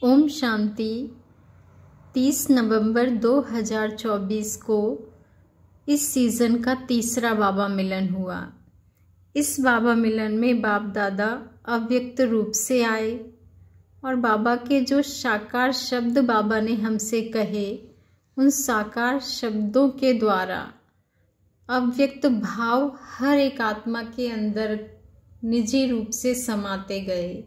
ओम शांति। 30 नवंबर 2024 को इस सीज़न का तीसरा बाबा मिलन हुआ। इस बाबा मिलन में बाप दादा अव्यक्त रूप से आए और बाबा के जो साकार शब्द बाबा ने हमसे कहे, उन साकार शब्दों के द्वारा अव्यक्त भाव हर एक आत्मा के अंदर निजी रूप से समाते गए।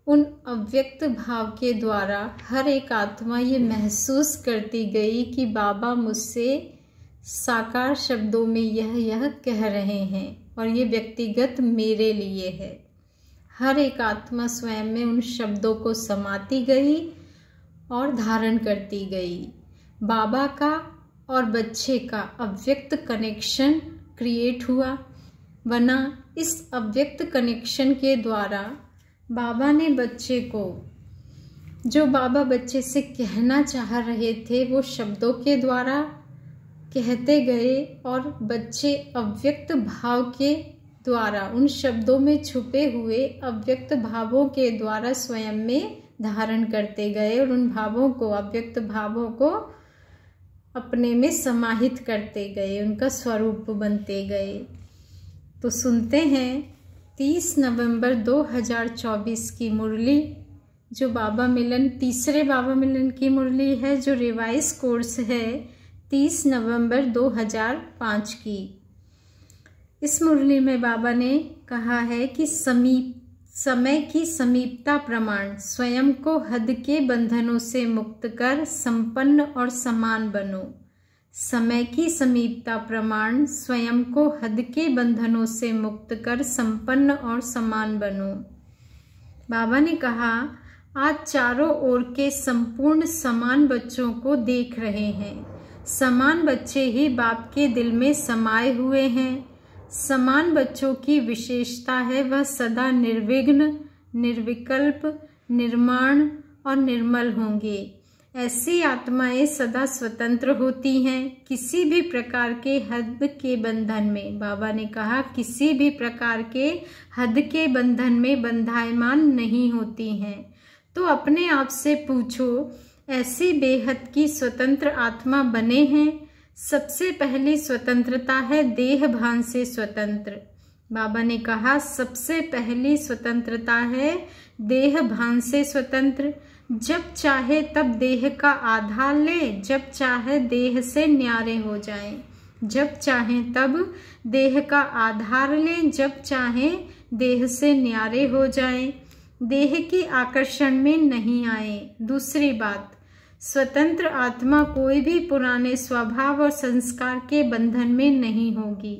उन अव्यक्त भाव के द्वारा हर एक आत्मा ये महसूस करती गई कि बाबा मुझसे साकार शब्दों में यह कह रहे हैं और ये व्यक्तिगत मेरे लिए है। हर एक आत्मा स्वयं में उन शब्दों को समाती गई और धारण करती गई। बाबा का और बच्चे का अव्यक्त कनेक्शन क्रिएट हुआ, वरना इस अव्यक्त कनेक्शन के द्वारा बाबा ने बच्चे को जो बाबा बच्चे से कहना चाह रहे थे वो शब्दों के द्वारा कहते गए और बच्चे अव्यक्त भाव के द्वारा उन शब्दों में छुपे हुए अव्यक्त भावों के द्वारा स्वयं में धारण करते गए और उन भावों को, अव्यक्त भावों को अपने में समाहित करते गए, उनका स्वरूप बनते गए। तो सुनते हैं 30 नवंबर 2024 की मुरली, जो बाबा मिलन तीसरे बाबा मिलन की मुरली है, जो रिवाइज कोर्स है 30 नवंबर 2005 की। इस मुरली में बाबा ने कहा है कि समय की समीपता प्रमाण स्वयं को हद के बंधनों से मुक्त कर संपन्न और समान बनो। समय की समीपता प्रमाण स्वयं को हद के बंधनों से मुक्त कर संपन्न और समान बनो। बाबा ने कहा, आज चारों ओर के संपूर्ण समान बच्चों को देख रहे हैं। समान बच्चे ही बाप के दिल में समाये हुए हैं। समान बच्चों की विशेषता है वह सदा निर्विघ्न, निर्विकल्प, निर्माण और निर्मल होंगे। ऐसी आत्माएं सदा स्वतंत्र होती हैं, किसी भी प्रकार के हद के बंधन में। बाबा ने कहा किसी भी प्रकार के हद के बंधन में बंधायमान नहीं होती हैं। तो अपने आप से पूछो, ऐसी बेहद की स्वतंत्र आत्मा बने हैं? सबसे पहली स्वतंत्रता है देह भान से स्वतंत्र। बाबा ने कहा सबसे पहली स्वतंत्रता है देह भान से स्वतंत्र। जब चाहे तब देह का आधार ले, जब चाहे देह से न्यारे हो जाएं। जब चाहे तब देह का आधार ले, जब चाहे देह से न्यारे हो जाएं। देह की आकर्षण में नहीं आए। दूसरी बात, स्वतंत्र आत्मा कोई भी पुराने स्वभाव और संस्कार के बंधन में नहीं होगी।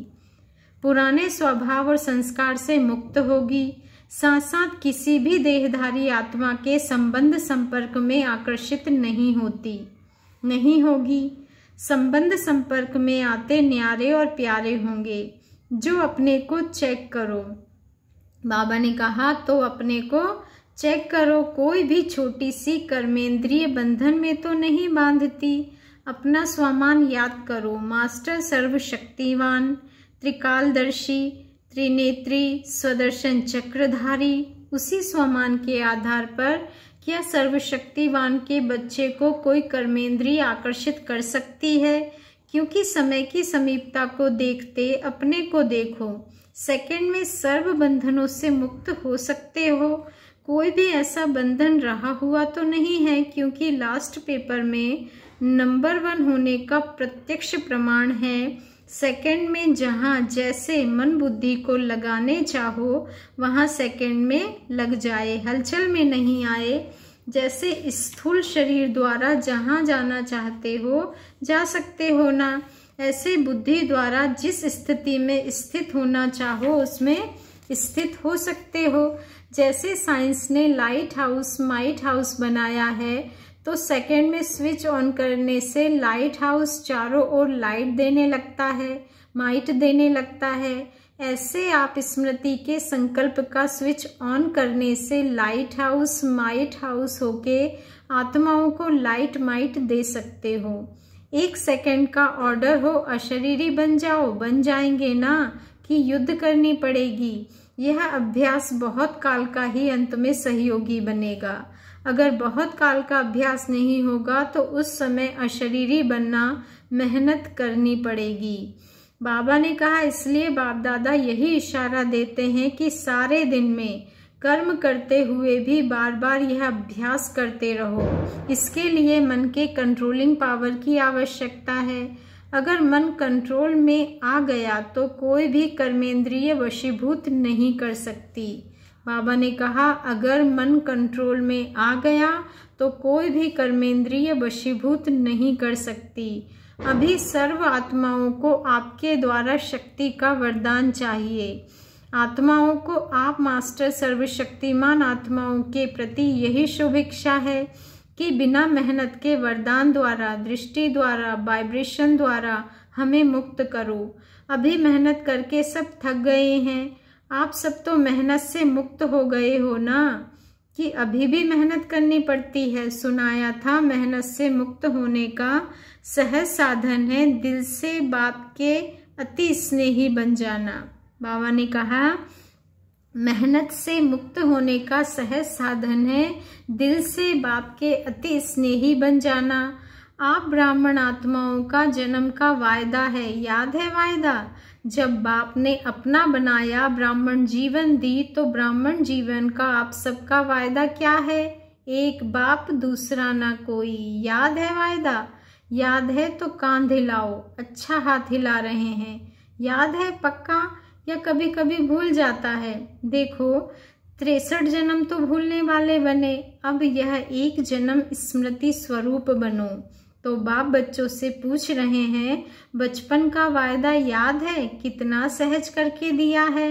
पुराने स्वभाव और संस्कार से मुक्त होगी। साथ साथ किसी भी देहधारी आत्मा के संबंध संपर्क में आकर्षित नहीं होगी। संबंध संपर्क में आते न्यारे और प्यारे होंगे। जो अपने को चेक करो, बाबा ने कहा तो अपने को चेक करो। कोई भी छोटी सी कर्मेंद्रिय बंधन में तो नहीं बांधती। अपना स्वमान याद करो। मास्टर सर्वशक्तिवान, त्रिकालदर्शी, त्रिनेत्री, स्वदर्शन चक्रधारी। उसी स्वमान के आधार पर क्या सर्वशक्तिवान के बच्चे को कोई कर्मेंद्रिय आकर्षित कर सकती है? क्योंकि समय की समीपता को देखते अपने को देखो। सेकंड में सर्व बंधनों से मुक्त हो सकते हो। कोई भी ऐसा बंधन रहा हुआ तो नहीं है, क्योंकि लास्ट पेपर में नंबर 1 होने का प्रत्यक्ष प्रमाण है। सेकंड में जहाँ जैसे मन बुद्धि को लगाने चाहो वहाँ सेकंड में लग जाए, हलचल में नहीं आए। जैसे स्थूल शरीर द्वारा जहाँ जाना चाहते हो जा सकते हो ना, ऐसे बुद्धि द्वारा जिस स्थिति में स्थित होना चाहो उसमें स्थित हो सकते हो। जैसे साइंस ने लाइट हाउस माइट हाउस बनाया है, तो सेकंड में स्विच ऑन करने से लाइट हाउस चारों ओर लाइट देने लगता है, माइट देने लगता है। ऐसे आप स्मृति के संकल्प का स्विच ऑन करने से लाइट हाउस माइट हाउस होके आत्माओं को लाइट माइट दे सकते हो। 1 सेकंड का ऑर्डर हो, अशरीरी बन जाओ, बन जाएंगे ना कि युद्ध करनी पड़ेगी। यह अभ्यास बहुत काल का ही अंत में सहयोगी बनेगा। अगर बहुत काल का अभ्यास नहीं होगा तो उस समय अशरीरी बनना मेहनत करनी पड़ेगी। बाबा ने कहा, इसलिए बाप दादा यही इशारा देते हैं कि सारे दिन में कर्म करते हुए भी बार बार यह अभ्यास करते रहो। इसके लिए मन के कंट्रोलिंग पावर की आवश्यकता है। अगर मन कंट्रोल में आ गया तो कोई भी कर्मेंद्रिय वशीभूत नहीं कर सकती। बाबा ने कहा, अगर मन कंट्रोल में आ गया तो कोई भी कर्मेंद्रिय वशीभूत नहीं कर सकती। अभी सर्व आत्माओं को आपके द्वारा शक्ति का वरदान चाहिए। आत्माओं को आप मास्टर सर्वशक्तिमान आत्माओं के प्रति यही शुभ इच्छा है कि बिना मेहनत के वरदान द्वारा, दृष्टि द्वारा, वाइब्रेशन द्वारा हमें मुक्त करो। अभी मेहनत करके सब थक गए हैं। आप सब तो मेहनत से मुक्त हो गए हो ना, कि अभी भी मेहनत करनी पड़ती है। सुनाया था मेहनत से मुक्त होने का सहज साधन है दिल से बाप के अति स्नेही बन जाना। बाबा ने कहा, मेहनत से मुक्त होने का सहज साधन है दिल से बाप के अति स्नेही बन जाना। आप ब्राह्मण आत्माओं का जन्म का वायदा है, याद है वायदा? जब बाप ने अपना बनाया, ब्राह्मण जीवन दी, तो ब्राह्मण जीवन का आप सबका वायदा क्या है? एक बाप दूसरा ना कोई। याद है वायदा? याद है तो कान हिलाओ। अच्छा हाथ हिला रहे हैं। याद है पक्का, या कभी कभी भूल जाता है? देखो, 63 जन्म तो भूलने वाले बने, अब यह एक जन्म स्मृति स्वरूप बनो। तो बाप बच्चों से पूछ रहे हैं, बचपन का वायदा याद है? कितना सहज करके दिया है।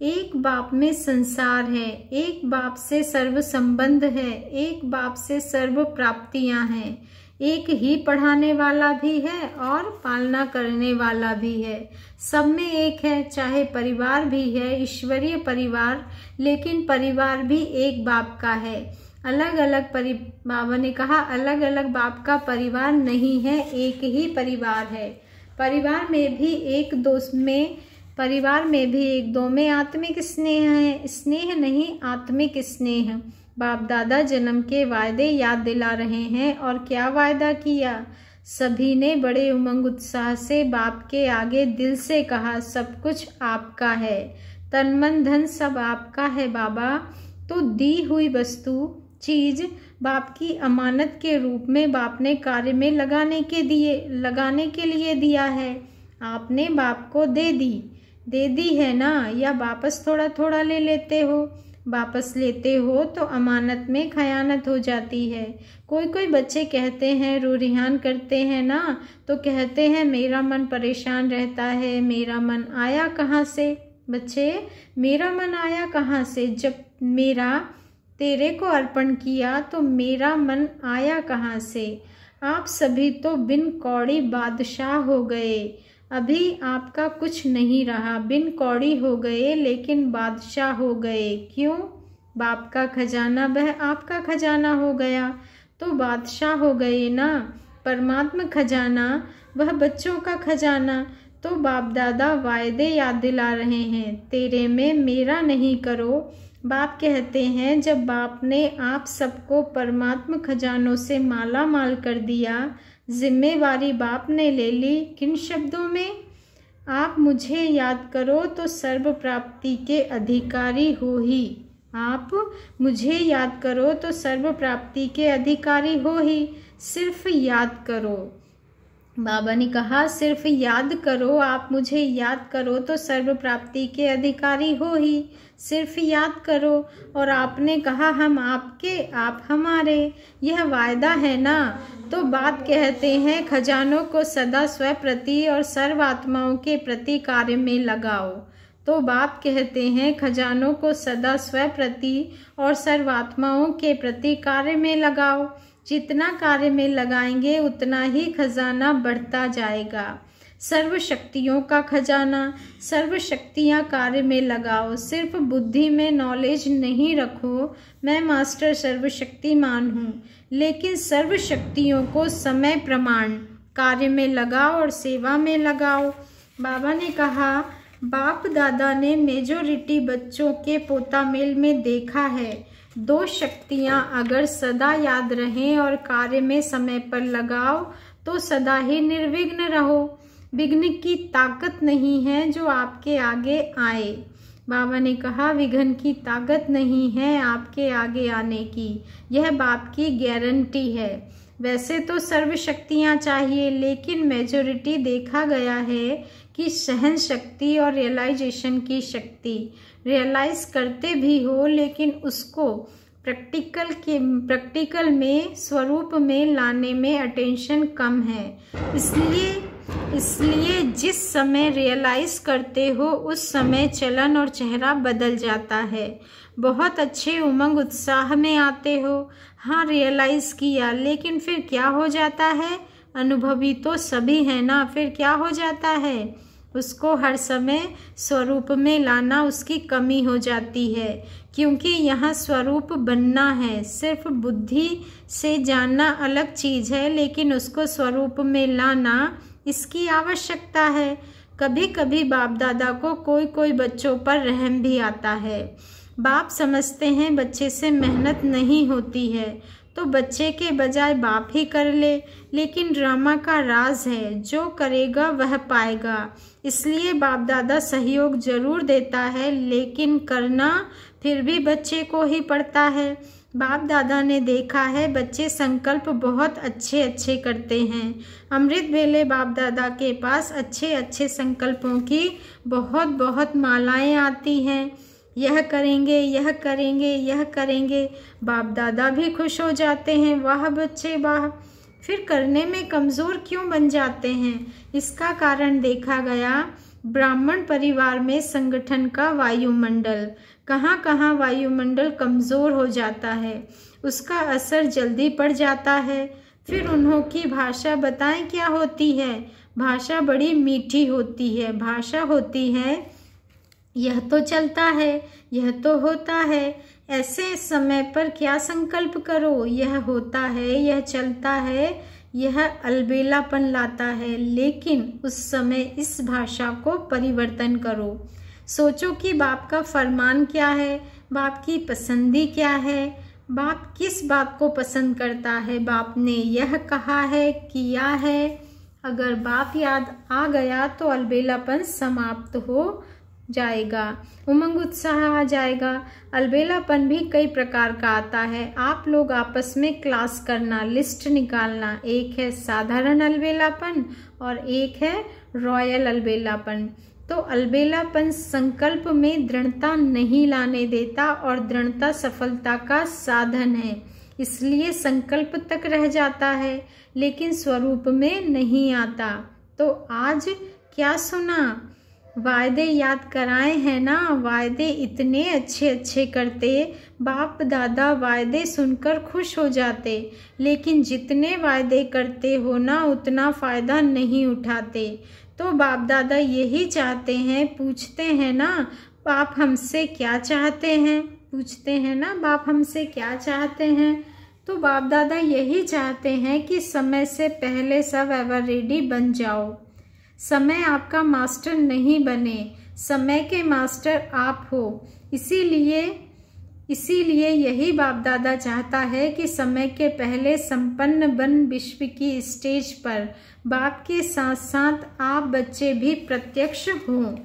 एक बाप में संसार है, एक बाप से सर्व संबंध है, एक बाप से सर्व प्राप्तियां हैं, एक ही पढ़ाने वाला भी है और पालना करने वाला भी है। सब में एक है, चाहे परिवार भी है, ईश्वरीय परिवार, लेकिन परिवार भी एक बाप का है। अलग अलग बाबा ने कहा, अलग अलग बाप का परिवार नहीं है, एक ही परिवार है। परिवार में भी एक दो में आत्मिक स्नेह है, स्नेह नहीं आत्मिक स्नेह। बाप दादा जन्म के वायदे याद दिला रहे हैं। और क्या वायदा किया? सभी ने बड़े उमंग उत्साह से बाप के आगे दिल से कहा, सब कुछ आपका है, तन मन धन सब आपका है बाबा। तो दी हुई वस्तु चीज बाप की अमानत के रूप में बाप ने कार्य में लगाने के लिए दिया है। आपने बाप को दे दी है ना, या वापस थोड़ा थोड़ा ले लेते हो? वापस लेते हो तो अमानत में खयानत हो जाती है। कोई बच्चे कहते हैं, रो रिहान करते हैं ना, तो कहते हैं मेरा मन परेशान रहता है। मेरा मन आया कहाँ से? बच्चे, मेरा मन आया कहाँ से? जब मेरा तेरे को अर्पण किया तो मेरा मन आया कहाँ से? आप सभी तो बिन कौड़ी बादशाह हो गए। अभी आपका कुछ नहीं रहा, बिन कौड़ी हो गए लेकिन बादशाह हो गए। क्यों? बाप का खजाना वह आपका खजाना हो गया तो बादशाह हो गए ना। परमात्मा खजाना वह बच्चों का खजाना। तो बाप दादा वायदे याद दिला रहे हैं, तेरे में मेरा नहीं करो। बाप कहते हैं, जब बाप ने आप सबको परमात्मा खजानों से माला माल कर दिया, जिम्मेवारी बाप ने ले ली। किन शब्दों में? आप मुझे याद करो तो सर्व प्राप्ति के अधिकारी हो ही। आप मुझे याद करो तो सर्व प्राप्ति के अधिकारी हो ही। सिर्फ याद करो। बाबा ने कहा, सिर्फ याद करो, आप मुझे याद करो तो सर्व प्राप्ति के अधिकारी हो ही। सिर्फ याद करो। और आपने कहा, हम आपके, आप हमारे, यह वायदा है ना। तो बाप कहते हैं, खजानों को सदा स्व प्रति और सर्व आत्माओं के प्रति कार्य में लगाओ। तो बाप कहते हैं, खजानों को सदा स्व प्रति और सर्व आत्माओं के प्रति कार्य में लगाओ। जितना कार्य में लगाएंगे उतना ही खजाना बढ़ता जाएगा। सर्व शक्तियों का खजाना, सर्व शक्तियाँ कार्य में लगाओ। सिर्फ बुद्धि में नॉलेज नहीं रखो, मैं मास्टर सर्वशक्तिमान हूँ, लेकिन सर्व शक्तियों को समय प्रमाण कार्य में लगाओ और सेवा में लगाओ। बाबा ने कहा, बाप दादा ने मेजोरिटी बच्चों के पोता मेल में देखा है, दो शक्तियाँ अगर सदा याद रहें और कार्य में समय पर लगाओ तो सदा ही निर्विघ्न रहो। विघ्न की ताकत नहीं है जो आपके आगे आए। बाबा ने कहा विघ्न की ताकत नहीं है आपके आगे आने की, यह बाप की गारंटी है। वैसे तो सर्व शक्तियाँ चाहिए, लेकिन मेजॉरिटी देखा गया है कि सहन शक्ति और रियलाइजेशन की शक्ति, रियलाइज करते भी हो लेकिन उसको प्रैक्टिकल में स्वरूप में लाने में अटेंशन कम है। इसलिए जिस समय रियलाइज करते हो उस समय चलन और चेहरा बदल जाता है। बहुत अच्छे उमंग उत्साह में आते हो, हाँ रियलाइज किया, लेकिन फिर क्या हो जाता है? अनुभवी तो सभी है ना, फिर क्या हो जाता है? उसको हर समय स्वरूप में लाना उसकी कमी हो जाती है, क्योंकि यहाँ स्वरूप बनना है। सिर्फ बुद्धि से जानना अलग चीज़ है, लेकिन उसको स्वरूप में लाना इसकी आवश्यकता है। कभी कभी बाप दादा को कोई बच्चों पर रहम भी आता है। बाप समझते हैं बच्चे से मेहनत नहीं होती है तो बच्चे के बजाय बाप ही कर ले, लेकिन ड्रामा का राज है जो करेगा वह पाएगा। इसलिए बाप दादा सहयोग जरूर देता है, लेकिन करना फिर भी बच्चे को ही पड़ता है। बाप दादा ने देखा है बच्चे संकल्प बहुत अच्छे अच्छे करते हैं। अमृत वेले बाप दादा के पास अच्छे अच्छे संकल्पों की बहुत बहुत मालाएं आती हैं। यह करेंगे, यह करेंगे, यह करेंगे। बाप दादा भी खुश हो जाते हैं, वाह बच्चे वाह। फिर करने में कमज़ोर क्यों बन जाते हैं? इसका कारण देखा गया ब्राह्मण परिवार में संगठन का वायुमंडल, कहाँ कहाँ वायुमंडल कमज़ोर हो जाता है, उसका असर जल्दी पड़ जाता है। फिर उन्हों की भाषा बताएं क्या होती है? भाषा बड़ी मीठी होती है। भाषा होती है यह तो चलता है, यह तो होता है, ऐसे समय पर क्या संकल्प करो? यह होता है, यह चलता है, यह अलबेलापन लाता है, लेकिन उस समय इस भाषा को परिवर्तन करो। सोचो कि बाप का फरमान क्या है, बाप की पसंदी क्या है, बाप किस बात को पसंद करता है, बाप ने यह कहा है, किया है। अगर बाप याद आ गया तो अलबेलापन समाप्त हो जाएगा, उमंग उत्साह आ जाएगा। अलबेलापन भी कई प्रकार का आता है। आप लोग आपस में क्लास करना, लिस्ट निकालना। एक है साधारण अलबेलापन और एक है रॉयल अलबेलापन। तो अलबेलापन संकल्प में दृढ़ता नहीं लाने देता और दृढ़ता सफलता का साधन है, इसलिए संकल्प तक रह जाता है लेकिन स्वरूप में नहीं आता। तो आज क्या सुना? वायदे याद कराए हैं ना, वायदे इतने अच्छे अच्छे करते, बाप दादा वायदे सुनकर खुश हो जाते, लेकिन जितने वायदे करते हो ना उतना फ़ायदा नहीं उठाते। तो बाप दादा यही चाहते हैं, पूछते हैं ना बाप हमसे क्या चाहते हैं, पूछते हैं ना बाप हमसे क्या चाहते हैं। तो बाप दादा यही चाहते हैं कि समय से पहले सब एवर रेडी बन जाओ। समय आपका मास्टर नहीं बने, समय के मास्टर आप हो। इसीलिए यही बाप दादा चाहता है कि समय के पहले संपन्न बन विश्व की स्टेज पर बाप के साथ साथ आप बच्चे भी प्रत्यक्ष हों।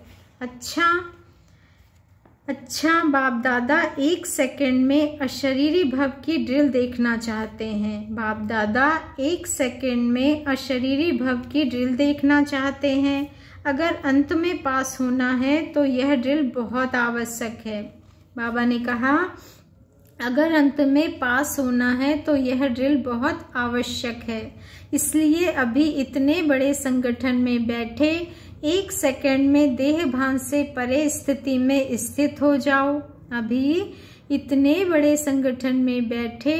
अच्छा बाप दादा 1 सेकंड में अशरीरी भव की ड्रिल देखना चाहते हैं। बाप दादा 1 सेकंड में अशरीरी भव की ड्रिल देखना चाहते हैं। अगर अंत में पास होना है तो यह ड्रिल बहुत आवश्यक है। बाबा ने कहा अगर अंत में पास होना है तो यह ड्रिल बहुत आवश्यक है। इसलिए अभी इतने बड़े संगठन में बैठे 1 सेकंड में देह भान से परे स्थिति में स्थित हो जाओ। अभी इतने बड़े संगठन में बैठे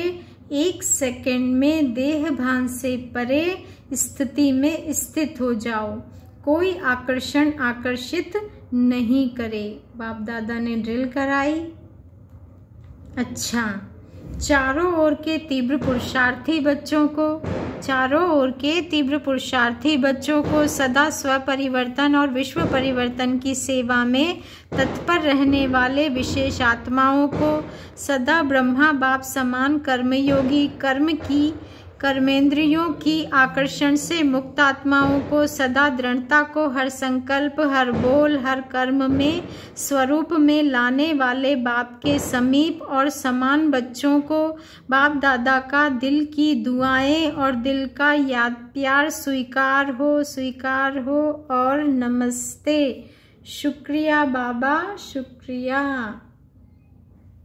1 सेकंड में देह भान से परे स्थिति में स्थित हो जाओ। कोई आकर्षण आकर्षित नहीं करे। बाप दादा ने ड्रिल कराई। अच्छा, चारों ओर के तीव्र पुरुषार्थी बच्चों को चारों ओर के तीव्र पुरुषार्थी बच्चों को सदा स्व परिवर्तन और विश्व परिवर्तन की सेवा में तत्पर रहने वाले विशेष आत्माओं को, सदा ब्रह्मा बाप समान कर्मयोगी, कर्मेंद्रियों की आकर्षण से मुक्त आत्माओं को, सदा दृढ़ता को हर संकल्प, हर बोल, हर कर्म में स्वरूप में लाने वाले बाप के समीप और समान बच्चों को बाप दादा का दिल की दुआएं और दिल का याद प्यार स्वीकार हो और नमस्ते। शुक्रिया बाबा, शुक्रिया।